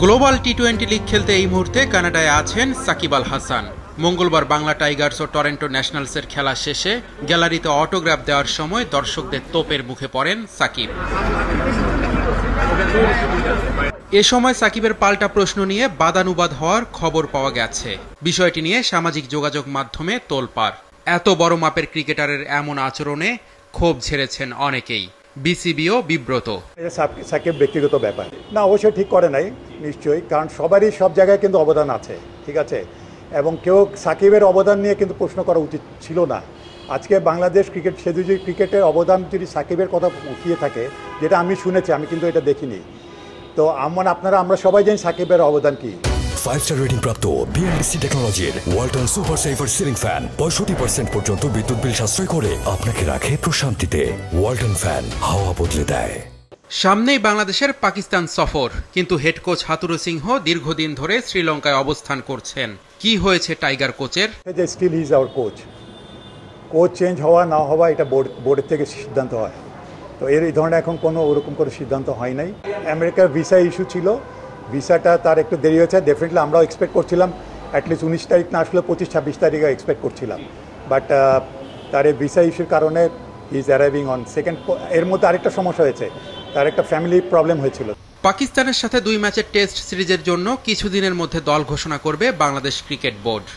Global টি-20 league খেলতে এই মুহূর্তে কানাডায় আছেন সাকিব আল হাসান। মঙ্গলবার বাংলা টাইগার্স ও টরন্টো ন্যাশনালসের খেলা শেষে গ্যালারিতে অটোগ্রাফ দেওয়ার সময় দর্শকদের তোপের মুখে পড়েন সাকিব। এ সময় সাকিবের পাল্টা প্রশ্ন নিয়ে বাদানুবাদ হওয়ার খবর পাওয়া গেছে। বিষয়টি নিয়ে সামাজিক যোগাযোগ মাধ্যমে তোলপাড়। এত বড় মাপের ক্রিকেটারের এমন আচরণে ক্ষোভ ঝেড়েছেন অনেকেই। বিসিবিও বিব্রত। সাকিব ব্যক্তিগত ব্যাপার না, অবশ্যই ঠিক করে নাই নিশ্চয়ই, কারণ সবারই সব জায়গায় কিন্তু অবদান আছে, ঠিক আছে, এবং কেউ সাকিবের অবদান নিয়ে কিন্তু প্রশ্ন করা উচিত ছিল না। আজকে বাংলাদেশ ক্রিকেট সে যদি ক্রিকেটের অবদান যদি সাকিবের কথা উঠিয়ে থাকে, যেটা আমি শুনেছি, আমি কিন্তু এটা দেখিনি, তো আমরা সবাই জানি সাকিবের অবদান কি। 5-স্টার রেটিং প্রাপ্ত বিএলডিসি টেকনোলজির Walton super saver ceiling fan 65% পর্যন্ত বিদ্যুৎ বিল সাশ্রয় করে আপনাকে রাখে প্রশান্তিতে। ওয়ালটন ফ্যান হাওয়া বদলে দেয়। সামনেই বাংলাদেশের পাকিস্তান সফর, কিন্তু হেড কোচ হাতুরু সিংহ দীর্ঘদিন ধরে শ্রীলঙ্কায় অবস্থান করছেন। কি হয়েছে টাইগার কোচের? Still he is our coach. Coach change হওয়া না হওয়া এটা বোর্ডের থেকে সিদ্ধান্ত হয়, তো এই ধরনের এখন কোনো ওরকম কোনো সিদ্ধান্ত হয় নাই। আমেরিকার ভিসা ইস্যু ছিল, ভিসাটা তার একটু দেরি হয়েছে। ডেফিনেটলি আমরাও এক্সপেক্ট করছিলাম অ্যাটলিস্ট 19 তারিখ না আসলে 25-26 তারিখে এক্সপেক্ট করছিলাম, বাট তার এই ভিসা ইস্যুর কারণে he is arriving on second. এর মধ্যে আরেকটা সমস্যা হয়েছে, তার একটা ফ্যামিলি প্রবলেম হয়েছিল। পাকিস্তানের সাথে 2 ম্যাচের টেস্ট সিরিজের জন্য কিছুদিনের মধ্যে দল ঘোষণা করবে বাংলাদেশ ক্রিকেট বোর্ড।